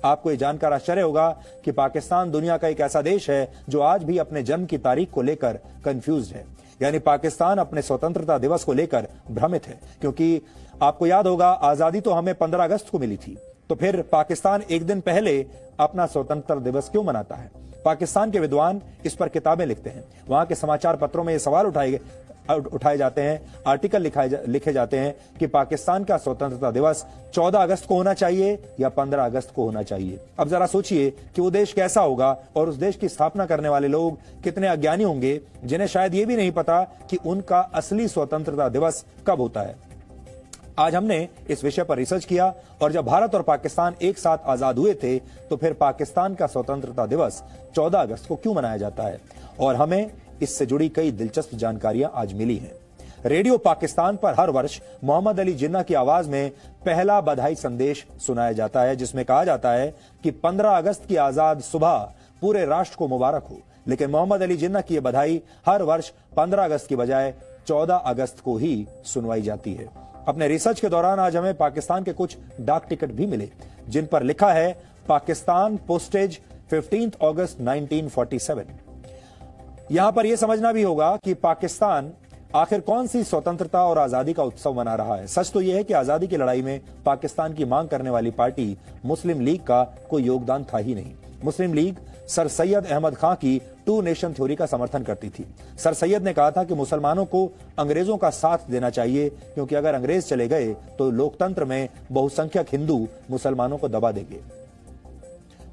आपको ये जानकर आश्चर्य होगा कि पाकिस्तान दुनिया का एक ऐसा देश है जो आज भी अपने जन्म की तारीख को लेकर कंफ्यूज्ड है। यानी पाकिस्तान अपने स्वतंत्रता दिवस को लेकर भ्रमित है, क्योंकि आपको याद होगा आजादी तो हमें 15 अगस्त को मिली थी, तो फिर पाकिस्तान एक दिन पहले अपना स्वतंत्रता दिवस क्यों मनाता है? पाकिस्तान के विद्वान इस पर किताबें लिखते हैं, वहां के समाचार पत्रों में ये सवाल उठाए जाते हैं, आर्टिकल लिखे जाते हैं कि पाकिस्तान का स्वतंत्रता दिवस 14 अगस्त को होना चाहिए या 15 अगस्त को होना चाहिए। अब जरा सोचिए कि वो देश कैसा होगा और उस देश की स्थापना करने वाले लोग कितने अज्ञानी होंगे, जिन्हें शायद ये भी नहीं पता कि उनका असली स्वतंत्रता दिवस कब होता है। आज हमने इस विषय पर रिसर्च किया और जब भारत और पाकिस्तान एक साथ आजाद हुए थे तो फिर पाकिस्तान का स्वतंत्रता दिवस 14 अगस्त को क्यों मनाया जाता है, और हमें इससे जुड़ी कई दिलचस्प जानकारियां आज मिली हैं। रेडियो पाकिस्तान पर हर वर्ष मोहम्मद अली जिन्ना की आवाज में पहला बधाई संदेश सुनाया जाता है, जिसमें कहा जाता है कि 15 अगस्त की आजाद सुबह पूरे राष्ट्र को मुबारक हो। लेकिन मोहम्मद अली जिन्ना की यह बधाई हर वर्ष 15 अगस्त की बजाय 14 अगस्त को ही सुनवाई जाती है। अपने रिसर्च के दौरान आज हमें पाकिस्तान के कुछ डाक टिकट भी मिले, जिन पर लिखा है पाकिस्तान पोस्टेज 15 अगस्त 1947। यहां पर यह समझना भी होगा कि पाकिस्तान आखिर कौन सी स्वतंत्रता और आजादी का उत्सव मना रहा है। सच तो यह है कि आजादी की लड़ाई में पाकिस्तान की मांग करने वाली पार्टी मुस्लिम लीग का कोई योगदान था ही नहीं। मुस्लिम लीग सर सैयद अहमद खां की 2 नेशन थ्योरी का समर्थन करती थी। सर सैयद ने कहा था कि मुसलमानों को अंग्रेजों का साथ देना चाहिए, क्योंकि अगर अंग्रेज चले गए तो लोकतंत्र में बहुसंख्यक हिंदू मुसलमानों को दबा देंगे।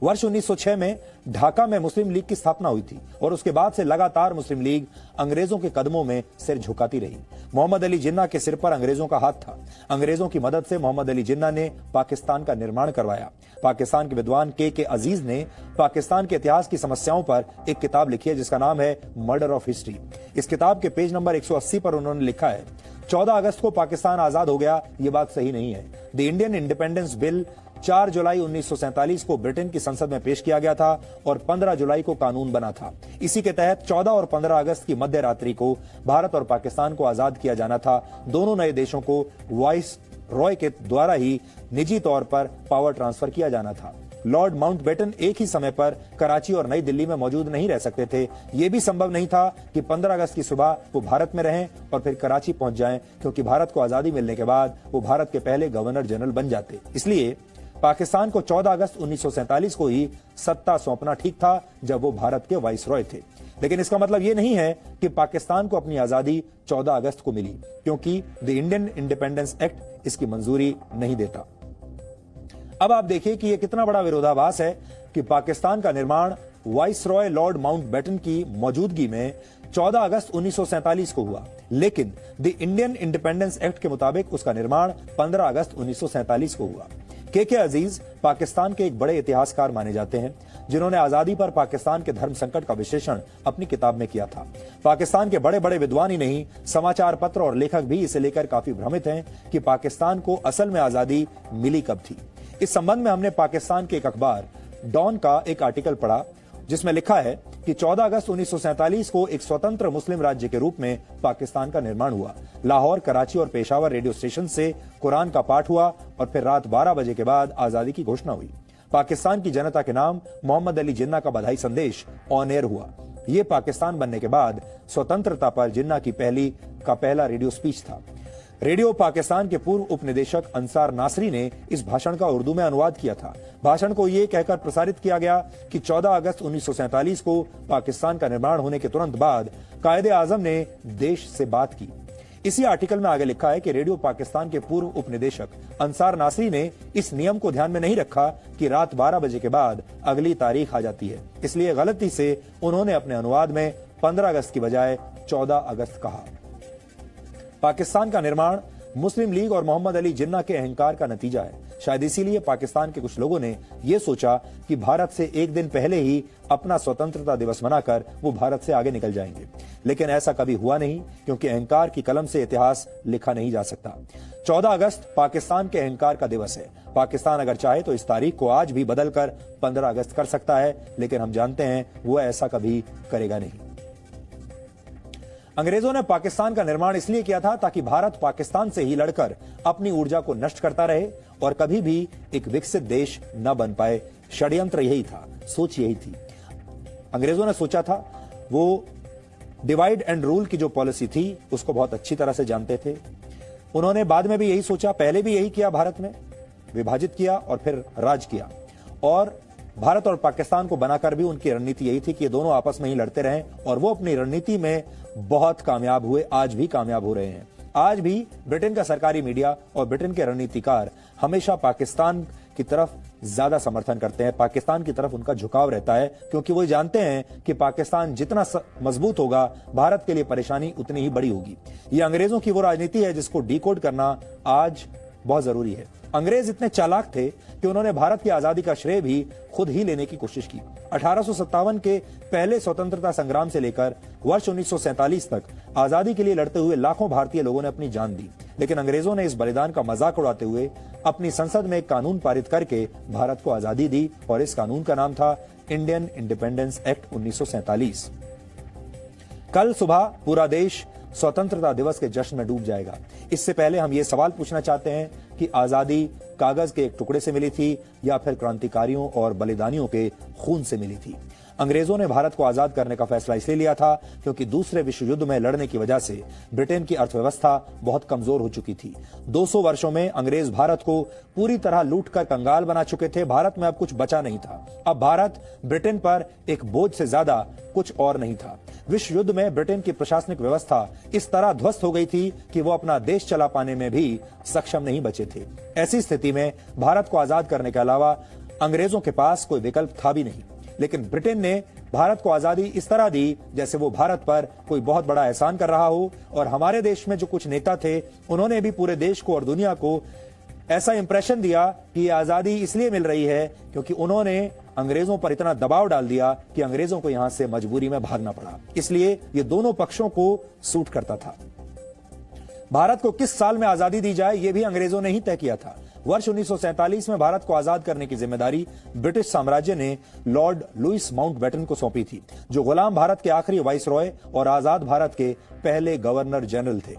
वर्ष 1906 में ढाका में मुस्लिम लीग की स्थापना हुई थी और उसके बाद से लगातार मुस्लिम लीग अंग्रेजों के कदमों में सिर झुकाती रही। मोहम्मद अली जिन्ना के सिर पर अंग्रेजों का हाथ था। अंग्रेजों की मदद से मोहम्मद अली जिन्ना ने पाकिस्तान का निर्माण करवाया। पाकिस्तान के विद्वान के अजीज ने पाकिस्तान के इतिहास की समस्याओं पर एक किताब लिखी है जिसका नाम है मर्डर ऑफ हिस्ट्री। इस किताब के पेज नंबर 180 पर उन्होंने लिखा है 14 अगस्त को पाकिस्तान आजाद हो गया, ये बात सही नहीं है। द इंडियन इंडिपेंडेंस बिल 4 जुलाई 1947 को ब्रिटेन की संसद में पेश किया गया था और 15 जुलाई को कानून बना था। इसी के तहत 14 और 15 अगस्त की मध्य रात्रि को भारत और पाकिस्तान को आजाद किया जाना था। दोनों नए देशों को वाइस रॉय के द्वारा ही निजी तौर पर पावर ट्रांसफर किया जाना था। लॉर्ड माउंटबेटन एक ही समय पर कराची और नई दिल्ली में मौजूद नहीं रह सकते थे। यह भी संभव नहीं था कि 15 अगस्त की सुबह वो भारत में रहें और फिर कराची पहुंच जाएं, क्योंकि भारत को आजादी मिलने के बाद वो भारत के पहले गवर्नर जनरल बन जाते। इसलिए पाकिस्तान को 14 अगस्त 1947 को ही सत्ता सौंपना ठीक था, जब वो भारत के वाइसरॉय थे। लेकिन इसका मतलब ये नहीं है कि पाकिस्तान को अपनी आजादी 14 अगस्त को मिली, क्योंकि द इंडियन इंडिपेंडेंस एक्ट इसकी मंजूरी नहीं देता। अब आप देखिए कि यह कितना बड़ा विरोधाभास है कि पाकिस्तान का निर्माण वाइसरॉय लॉर्ड माउंटबेटन की मौजूदगी में 14 अगस्त 1947 को हुआ, लेकिन द इंडियन इंडिपेंडेंस एक्ट के मुताबिक उसका निर्माण 15 अगस्त 1947 को हुआ। के अजीज पाकिस्तान के एक बड़े इतिहासकार माने जाते हैं, जिन्होंने आजादी पर पाकिस्तान के धर्म संकट का विश्लेषण अपनी किताब में किया था। पाकिस्तान के बड़े बड़े विद्वान ही नहीं, समाचार पत्र और लेखक भी इसे लेकर काफी भ्रमित हैं कि पाकिस्तान को असल में आजादी मिली कब थी। इस संबंध में हमने पाकिस्तान के एक अखबार डॉन का एक आर्टिकल पढ़ा, जिसमें लिखा है कि 14 अगस्त 1947 को एक स्वतंत्र मुस्लिम राज्य के रूप में पाकिस्तान का निर्माण हुआ। लाहौर, कराची और पेशावर रेडियो स्टेशन से कुरान का पाठ हुआ और फिर रात 12 बजे के बाद आजादी की घोषणा हुई। पाकिस्तान की जनता के नाम मोहम्मद अली जिन्ना का बधाई संदेश ऑन एयर हुआ। यह पाकिस्तान बनने के बाद स्वतंत्रता पर जिन्ना की पहला रेडियो स्पीच था। रेडियो पाकिस्तान के पूर्व उपनिदेशक अंसार नासरी ने इस भाषण का उर्दू में अनुवाद किया था। भाषण को यह कहकर प्रसारित किया गया कि 14 अगस्त 1947 को पाकिस्तान का निर्माण होने के तुरंत बाद कायदे आजम ने देश से बात की। इसी आर्टिकल में आगे लिखा है कि रेडियो पाकिस्तान के पूर्व उपनिदेशक अंसार नासरी ने इस नियम को ध्यान में नहीं रखा कि रात 12 बजे के बाद अगली तारीख आ जाती है, इसलिए गलती से उन्होंने अपने अनुवाद में 15 अगस्त की बजाय 14 अगस्त कहा। पाकिस्तान का निर्माण मुस्लिम लीग और मोहम्मद अली जिन्ना के अहंकार का नतीजा है। शायद इसीलिए पाकिस्तान के कुछ लोगों ने यह सोचा कि भारत से एक दिन पहले ही अपना स्वतंत्रता दिवस मनाकर वो भारत से आगे निकल जाएंगे, लेकिन ऐसा कभी हुआ नहीं, क्योंकि अहंकार की कलम से इतिहास लिखा नहीं जा सकता। 14 अगस्त पाकिस्तान के अहंकार का दिवस है। पाकिस्तान अगर चाहे तो इस तारीख को आज भी बदलकर 15 अगस्त कर सकता है, लेकिन हम जानते हैं वो ऐसा कभी करेगा नहीं। अंग्रेजों ने पाकिस्तान का निर्माण इसलिए किया था ताकि भारत पाकिस्तान से ही लड़कर अपनी ऊर्जा को नष्ट करता रहे और कभी भी एक विकसित देश न बन पाए। षड्यंत्र यही था, सोच यही थी। अंग्रेजों ने सोचा था, वो डिवाइड एंड रूल की जो पॉलिसी थी उसको बहुत अच्छी तरह से जानते थे। उन्होंने बाद में भी यही सोचा, पहले भी यही किया, भारत में विभाजित किया और फिर राज किया। और भारत और पाकिस्तान को बनाकर भी उनकी रणनीति यही थी कि ये दोनों आपस में ही लड़ते रहें, और वो अपनी रणनीति में बहुत कामयाब हुए, आज भी कामयाब हो रहे हैं। आज भी ब्रिटेन का सरकारी मीडिया और ब्रिटेन के रणनीतिकार हमेशा पाकिस्तान की तरफ ज्यादा समर्थन करते हैं, पाकिस्तान की तरफ उनका झुकाव रहता है, क्योंकि वो जानते हैं कि पाकिस्तान जितना मजबूत होगा, भारत के लिए परेशानी उतनी ही बड़ी होगी। ये अंग्रेजों की वो राजनीति है जिसको डिकोड करना आज बहुत जरूरी है। अंग्रेज इतने चालाक थे कि उन्होंने भारत की आजादी का श्रेय भी खुद ही लेने की कोशिश की। 1857 के पहले स्वतंत्रता संग्राम से लेकर वर्ष 1947 तक आजादी के लिए लड़ते हुए लाखों भारतीय लोगों ने अपनी जान दी, लेकिन अंग्रेजों ने इस बलिदान का मजाक उड़ाते हुए अपनी संसद में एक कानून पारित करके भारत को आजादी दी, और इस कानून का नाम था इंडियन इंडिपेंडेंस एक्ट 1947। कल सुबह पूरा देश स्वतंत्रता दिवस के जश्न में डूब जाएगा। इससे पहले हम ये सवाल पूछना चाहते हैं कि आजादी कागज के एक टुकड़े से मिली थी या फिर क्रांतिकारियों और बलिदानियों के खून से मिली थी? अंग्रेजों ने भारत को आजाद करने का फैसला इसलिए लिया था क्योंकि दूसरे विश्व युद्ध में लड़ने की वजह से ब्रिटेन की अर्थव्यवस्था बहुत कमजोर हो चुकी थी। 200 वर्षों में अंग्रेज भारत को पूरी तरह लूटकर कंगाल बना चुके थे। भारत में अब कुछ बचा नहीं था। अब भारत ब्रिटेन पर एक बोझ से ज्यादा कुछ और नहीं था। विश्व युद्ध में ब्रिटेन की प्रशासनिक व्यवस्था इस तरह ध्वस्त हो गई थी कि वो अपना देश चला पाने में भी सक्षम नहीं बचे थे। ऐसी स्थिति में भारत को आजाद करने के अलावा अंग्रेजों के पास कोई विकल्प था भी नहीं। लेकिन ब्रिटेन ने भारत को आजादी इस तरह दी जैसे वो भारत पर कोई बहुत बड़ा एहसान कर रहा हो, और हमारे देश में जो कुछ नेता थे उन्होंने भी पूरे देश को और दुनिया को ऐसा इंप्रेशन दिया कि आजादी इसलिए मिल रही है क्योंकि उन्होंने अंग्रेजों पर इतना दबाव डाल दिया कि अंग्रेजों को यहां से मजबूरी में भागना पड़ा। इसलिए ये दोनों पक्षों को सूट करता था। भारत को किस साल में आजादी दी जाए ये भी अंग्रेजों ने ही तय किया था। वर्ष 1947 में भारत को आजाद करने की जिम्मेदारी ब्रिटिश साम्राज्य ने लॉर्ड लुईस माउंटबेटन को सौंपी थी, जो गुलाम भारत के आखिरी वाइसरॉय और आजाद भारत के पहले गवर्नर जनरल थे।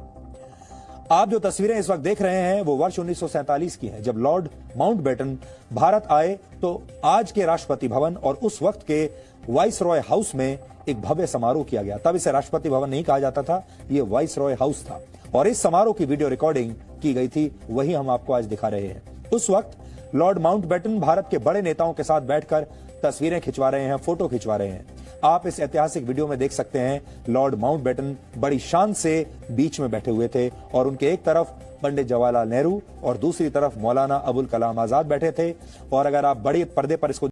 आप जो तस्वीरें इस वक्त देख रहे हैं वो वर्ष 1947 की हैं, जब लॉर्ड माउंटबेटन भारत आए तो आज के राष्ट्रपति भवन और उस वक्त के वाइसरॉय हाउस में एक भव्य समारोह किया गया। तब इसे राष्ट्रपति भवन नहीं कहा जाता था, ये वाइसरॉय हाउस था, और इस समारोह की वीडियो रिकॉर्डिंग की गई थी, वही हम आपको आज दिखा रहे हैं। उस वक्त लॉर्ड माउंटबेटन भारत के बड़े नेताओं के साथ बैठकर तस्वीरें खिंचवा रहे हैं, फोटो खिंचवा रहे हैं। आप इस ऐतिहासिक वीडियो में देख सकते हैं लॉर्ड माउंटबेटन बड़ी शान से बीच में बैठे हुए थे, और उनके एक तरफ पंडित जवाहरलाल नेहरू और दूसरी तरफ मौलाना अबुल कलाम आजाद बैठे थे। और अगर आप बड़े पर्दे पर इसको